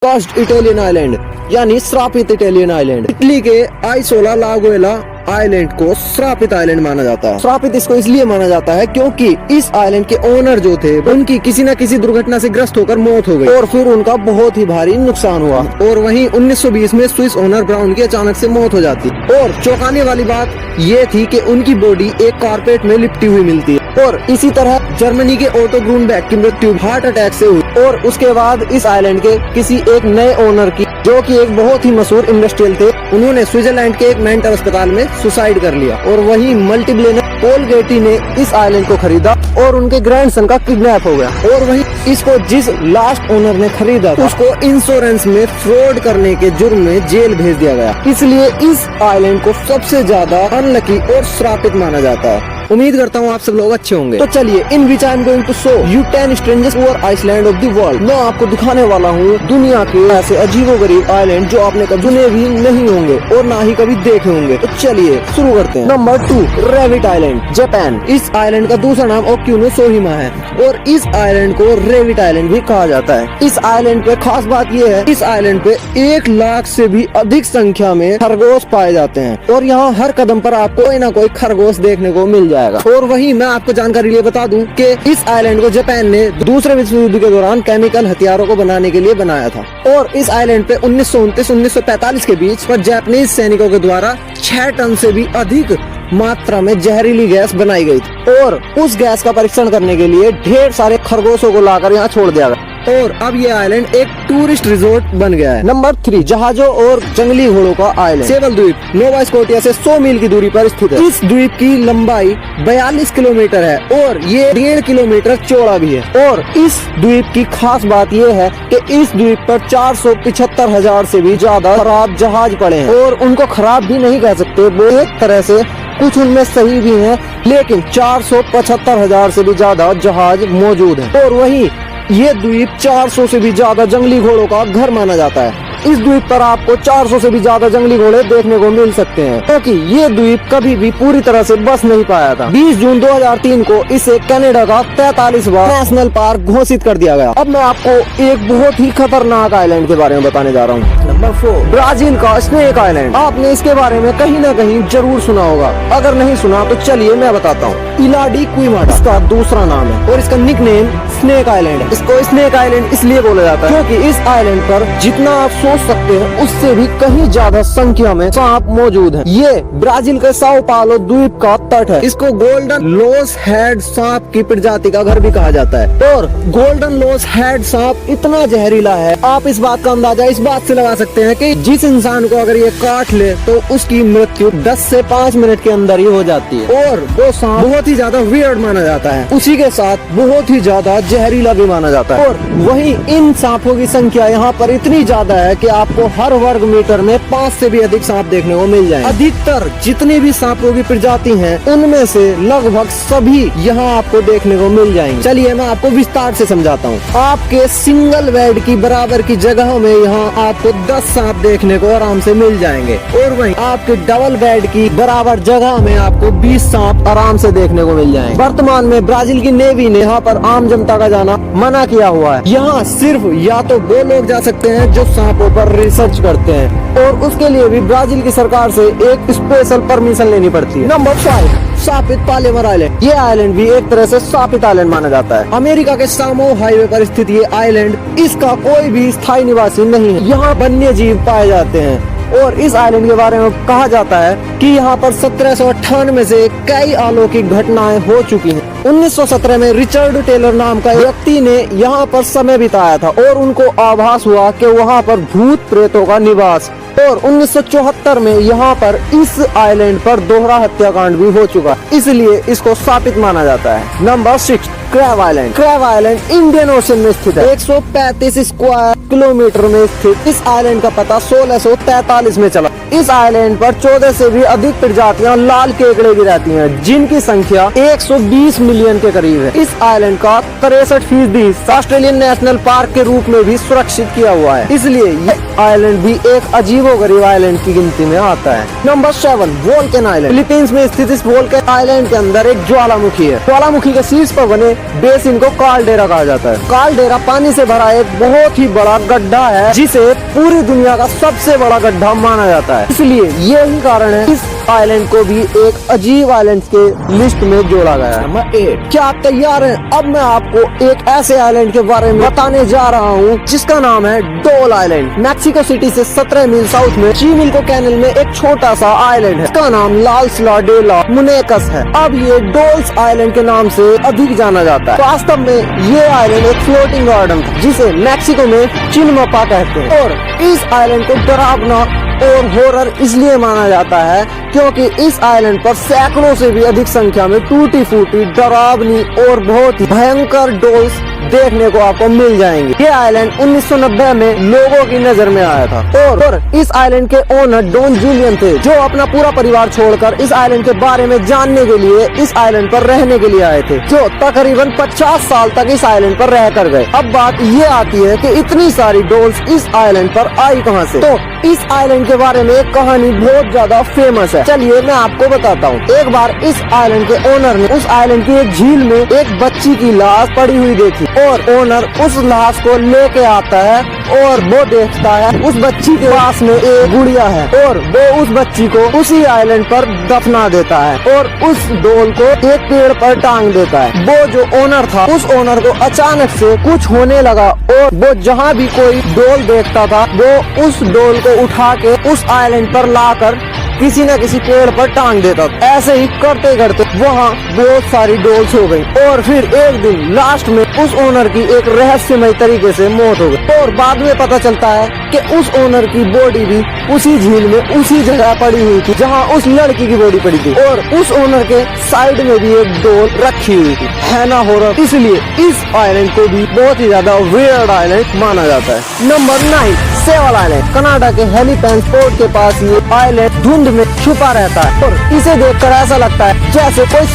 Cost Italian island यानी श्रापित Italian island. Italy के आइसोला लागुएला आइलैंड को श्रापित आइलैंड माना जाता है। श्रापित इसको इसलिए माना जाता है क्योंकि इस आइलैंड के ओनर जो थे उनकी किसी न किसी दुर्घटना से ग्रस्त होकर मौत हो गई और फिर उनका बहुत ही भारी नुकसान हुआ और वहीं 1920 में स्विस ओनर ब्राउन की अचानक से मौत हो जाती और चौंकाने वाली बात ये थी कि उनकी बॉडी एक कारपेट में लिपटी हुई मिलती है। और इसी तरह जर्मनी के ओटो ग्रूनबैक की मृत्यु हार्ट अटैक से हुई और उसके बाद इस आइलैंड के किसी एक नए ओनर की, जो कि एक बहुत ही मशहूर इंडस्ट्रियल थे, उन्होंने स्विट्जरलैंड के एक मेंटल अस्पताल में सुसाइड कर लिया और वही मल्टीबिलियनर पॉल गेटी ने इस आइलैंड को खरीदा और उनके ग्रैंडसन का किडनैप हो गया और वही इसको जिस लास्ट ओनर ने खरीदा था उसको इंश्योरेंस में फ्रॉड करने के जुर्म में जेल भेज दिया गया। इसलिए इस आइलैंड को सबसे ज्यादा अनलकी और श्रापित माना जाता है। उम्मीद करता हूँ आप सब लोग अच्छे होंगे। तो चलिए, in which I am going to show you 10 strangest over island of the world. मैं आपको दिखाने वाला हूँ दुनिया के ऐसे अजीबोगरीब आइलैंड जो आपने कभी सुने भी नहीं होंगे और ना ही कभी देखे होंगे। तो चलिए शुरू करते हैं। Number 2, Revit island, Japan. इस आइलैंड का दूसरा नाम ओक्यूनो-सोहिमा है और इस आइलैंड को रेविट आइलैंड भी कहा जाता है। इस आइलैंड पे खास बात ये है, इस आइलैंड पे 1 लाख से भी अधिक संख्या में खरगोश पाए जाते हैं और यहाँ हर कदम पर आपको कोई ना कोई खरगोश देखने को मिल जाएगा। और वही मैं आपको जानकारी लिए बता दूं कि इस आइलैंड को जापान ने दूसरे विश्व युद्ध के दौरान केमिकल हथियारों को बनाने के लिए बनाया था और इस आइलैंड पे 1929-1945 के बीच पर जापानीज सैनिकों के द्वारा 6 टन से भी अधिक मात्रा में जहरीली गैस बनाई गई थी और उस गैस का परीक्षण करने के लिए ढेर सारे खरगोशों को लाकर यहाँ छोड़ दिया गया और अब ये आइलैंड एक टूरिस्ट रिजोर्ट बन गया है। नंबर 3, जहाजों और जंगली घोड़ों का आइलैंड, सेवल द्वीप, नोवा स्कोटिया से 100 मील की दूरी पर स्थित है। इस द्वीप की लंबाई 42 किलोमीटर है और ये 1.5 किलोमीटर चौड़ा भी है और इस द्वीप की खास बात ये है कि इस द्वीप पर 475,000 से भी ज्यादा खराब जहाज पड़े हैं और उनको खराब भी नहीं कह सकते, वो एक तरह से कुछ उनमें सही भी हैं, लेकिन 475,000 से भी ज्यादा जहाज मौजूद हैं और वही ये द्वीप 400 से भी ज्यादा जंगली घोड़ों का घर माना जाता है। इस द्वीप पर आपको 400 से भी ज्यादा जंगली घोड़े देखने को मिल सकते हैं क्योंकि ये द्वीप कभी भी पूरी तरह से बस नहीं पाया था। 20 जून 2003 को इसे कनाडा का 43वां नेशनल पार्क घोषित कर दिया गया। अब मैं आपको एक बहुत ही खतरनाक आइलैंड के बारे में बताने जा रहा हूँ। नंबर 4, ब्राजील का स्नेक आइलैंड। आपने इसके बारे में कहीं न कहीं जरूर सुना होगा, अगर नहीं सुना तो चलिए मैं बताता हूँ। इला डी क्विमाटा इसका दूसरा नाम है और इसका निकनेम स्नेक आइलैंड है। इसको स्नेक आइलैंड इसलिए बोला जाता है क्योंकि इस आइलैंड पर जितना आप सोच सकते हैं उससे भी कहीं ज्यादा संख्या में सांप मौजूद हैं। ये ब्राजील के साओ पालो द्वीप का तट है। इसको गोल्डन लोस हेड सांप की प्रजाति का घर भी कहा जाता है और गोल्डन लोस हेड सांप इतना जहरीला है, आप इस बात का अंदाजा इस बात से लगा सकते हैं कि जिस इंसान को अगर ये काट ले तो उसकी मृत्यु 10 से 5 मिनट के अंदर ही हो जाती है और वो सांप बहुत ही ज्यादा वियर्ड माना जाता है, उसी के साथ बहुत ही ज्यादा जहरीला भी माना जाता है। और वही इन सांपों की संख्या यहाँ पर इतनी ज्यादा है कि आपको हर वर्ग मीटर में 5 से भी अधिक सांप देखने को मिल जाएंगे। अधिकतर जितनी भी सांपों की प्रजाति हैं उनमें से लगभग सभी यहाँ आपको देखने को मिल जाएंगे। चलिए मैं आपको विस्तार से समझाता हूँ। आपके सिंगल बेड की बराबर की जगह में यहाँ आपको 10 सांप देखने को आराम से मिल जाएंगे और वहीं आपके डबल बेड की बराबर जगह में आपको 20 सांप आराम से देखने को मिल जाएंगे। वर्तमान में ब्राजील की नेवी ने यहाँ पर आम जनता का जाना मना किया हुआ है। यहाँ सिर्फ या तो वो लोग जा सकते हैं जो सांपों पर रिसर्च करते हैं और उसके लिए भी ब्राजील की सरकार से एक स्पेशल परमिशन लेनी पड़ती है। नंबर 5, शापित पालेमर आइलैंड। ये आइलैंड भी एक तरह से शापित आइलैंड माना जाता है। अमेरिका के सामो हाईवे पर स्थित ये आइलैंड, इसका कोई भी स्थायी निवासी नहीं है। यहाँ वन्य जीव पाए जाते हैं और इस आइलैंड के बारे में कहा जाता है कि यहाँ पर 1798 से कई अलौकिक घटनाएं हो चुकी हैं। 1917 में रिचर्ड टेलर नाम का व्यक्ति ने यहाँ पर समय बिताया था और उनको आभास हुआ कि वहाँ पर भूत प्रेतों का निवास, और 1974 में यहाँ पर इस आइलैंड पर दोहरा हत्याकांड भी हो चुका, इसलिए इसको शापित माना जाता है। Number 6, crab island. Crab island Indian ocean में स्थित है। 135 स्क्वायर किलोमीटर में स्थित इस आइलैंड का पता 1643 में चला। इस आइलैंड पर 14 से भी अधिक प्रजातियां लाल केकड़े भी रहती हैं, जिनकी संख्या 120 मिलियन के करीब है। इस आइलैंड का 63% ऑस्ट्रेलियन नेशनल पार्क के रूप में भी सुरक्षित किया हुआ है, इसलिए ये आइलैंड भी एक अजीब गरीब आइलैंड की गिनती में आता है। Number 7 वोल्केन island. फिलीपींस में स्थित इस वोल्केन आइलैंड के अंदर एक ज्वालामुखी है। ज्वालामुखी के शीर्ष पर बने बेसिन को कालडेरा कहा जाता है। कालडेरा पानी से भरा एक बहुत ही बड़ा गड्ढा है, जिसे पूरी दुनिया का सबसे बड़ा गड्ढा माना जाता है। इसलिए यही कारण है इस आइलैंड को भी एक अजीब आइलैंड के लिस्ट में जोड़ा गया है। नंबर 8। क्या आप तैयार हैं? अब मैं आपको एक ऐसे आइलैंड के बारे में बताने जा रहा हूँ जिसका नाम है डोल आइलैंड। मैक्सिको सिटी से 17 मील साउथ में चिमिल्को कैनल में एक छोटा सा आइलैंड है। इसका नाम लाल्सला डे ला मुनेकस है। अब ये डोल्स आइलैंड के नाम से अधिक जाना जाता है। वास्तव में ये आइलैंड एक फ्लोटिंग गार्डन था, जिसे मैक्सिको में चिनमपा कहते हैं। और इस आइलैंड को डरावना और हॉरर इसलिए माना जाता है क्योंकि इस आइलैंड पर सैकड़ों से भी अधिक संख्या में टूटी फूटी, डरावनी और बहुत ही भयंकर डॉल्स देखने को आपको मिल जाएंगे। ये आइलैंड 1990 में लोगों की नजर में आया था और इस आइलैंड के ओनर डॉन जूलियन थे, जो अपना पूरा परिवार छोड़कर इस आइलैंड के बारे में जानने के लिए इस आइलैंड पर रहने के लिए आए थे, जो तकरीबन 50 साल तक इस आइलैंड पर रह कर गए। अब बात ये आती है कि इतनी सारी डॉल्स इस आइलैंड पर आई कहाँ से? तो इस आइलैंड के बारे में एक कहानी बहुत ज्यादा फेमस है। चलिए मैं आपको बताता हूँ। एक बार इस आइलैंड के ओनर ने उस आइलैंड की एक झील में एक बच्ची की लाश पड़ी हुई देखी और ओनर उस लाश को लेके आता है और वो देखता है उस बच्ची के पास में एक गुड़िया है और वो उस बच्ची को उसी आइलैंड पर दफना देता है और उस डॉल को एक पेड़ पर टांग देता है। वो जो ओनर था, उस ओनर को अचानक से कुछ होने लगा और वो जहाँ भी कोई डॉल देखता था, वो उस डॉल को उठा के उस आइलैंड पर लाकर किसी न किसी पेड़ पर टांग देता। ऐसे ही करते करते वहाँ बहुत सारी डॉल्स हो गई और फिर एक दिन लास्ट में उस ओनर की एक रहस्यमय तरीके से मौत हो गई और बाद में पता चलता है कि उस ओनर की बॉडी भी उसी झील में उसी जगह पड़ी हुई थी जहाँ उस लड़की की बॉडी पड़ी थी और उस ओनर के साइड में भी एक डॉल रखी हुई थी। है ना हॉरर? इसलिए इस आइलैंड को भी बहुत ही ज्यादा वियर्ड आइलैंड माना जाता है। Number 9 Sable island. कनाडा के हेलीपैड पोर्ट के पास ये आइलैंड धुंध में छुपा रहता है और इसे देखकर ऐसा लगता है जैसे कोई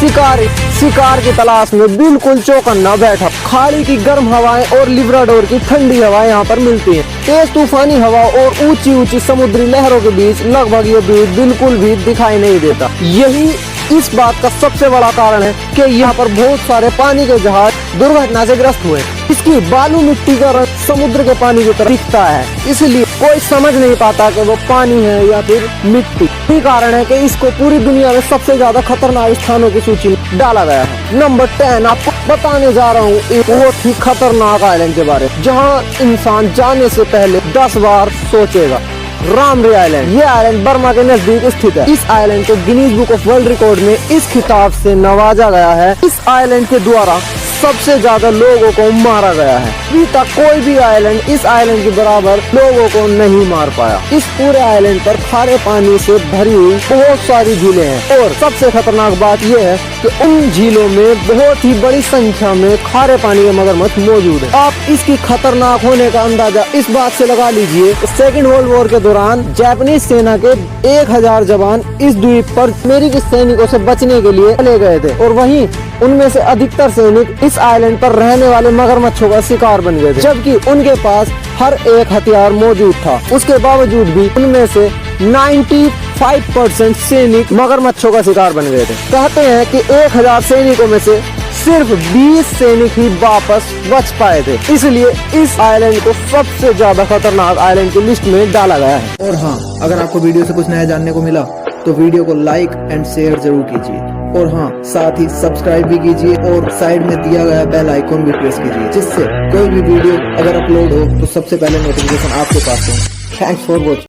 शिकार की तलाश में बिल्कुल चौकन्ना बैठा। खाड़ी की गर्म हवाएं और लिब्राडोर की ठंडी हवाएं यहाँ पर मिलती हैं। तेज तूफानी हवा और ऊंची ऊंची समुद्री लहरों के बीच लगभग ये द्वीप बिल्कुल भी दिखाई नहीं देता। यही इस बात का सबसे बड़ा कारण है कि यहाँ पर बहुत सारे पानी के जहाज दुर्घटना से ग्रस्त हुए। इसकी बालू मिट्टी का रंग समुद्र के पानी की तरह दिखता है, इसलिए कोई समझ नहीं पाता कि वो पानी है या फिर मिट्टी। यही कारण है कि इसको पूरी दुनिया में सबसे ज्यादा खतरनाक स्थानों की सूची में डाला गया है। नंबर 10 आपको बताने जा रहा हूँ एक बहुत ही खतरनाक आइलैंड के बारे में, जहाँ इंसान जाने से पहले 10 बार सोचेगा। रामरी आइलैंड। ये आइलैंड बर्मा के नजदीक स्थित है। इस आइलैंड को Guinness book of world record में इस खिताब से नवाजा गया है। इस आइलैंड के द्वारा सबसे ज्यादा लोगों को मारा गया है। अभी तक कोई भी आइलैंड इस आइलैंड के बराबर लोगों को नहीं मार पाया। इस पूरे आइलैंड पर खारे पानी से भरी हुई बहुत सारी झीलें हैं और सबसे खतरनाक बात यह है कि उन झीलों में बहुत ही बड़ी संख्या में खारे पानी के मगरमच्छ मौजूद है। आप इसकी खतरनाक होने का अंदाजा इस बात से लगा लीजिए। सेकेंड वर्ल्ड वॉर के दौरान जापानीज सेना के 1000 जवान इस द्वीप पर अमेरिकी सैनिकों से बचने के लिए चले गए थे और वहीं उनमें से अधिकतर सैनिक इस आइलैंड पर रहने वाले मगरमच्छों का शिकार बन गए थे, जबकि उनके पास हर एक हथियार मौजूद था। उसके बावजूद भी उनमें से 95% सैनिक मगरमच्छों का शिकार बन गए थे। कहते हैं कि 1000 सैनिकों में से सिर्फ 20 सैनिक ही वापस बच पाए थे। इसलिए इस आइलैंड को सबसे ज्यादा खतरनाक आइलैंड की लिस्ट में डाला गया है। और हाँ, अगर आपको वीडियो से कुछ नया जानने को मिला तो वीडियो को लाइक एंड शेयर जरूर कीजिए और हाँ, साथ ही सब्सक्राइब भी कीजिए और साइड में दिया गया बेल आइकॉन भी प्रेस कीजिए, जिससे कोई भी वीडियो अगर अपलोड हो तो सबसे पहले नोटिफिकेशन आपके पास हो। Thanks for watching.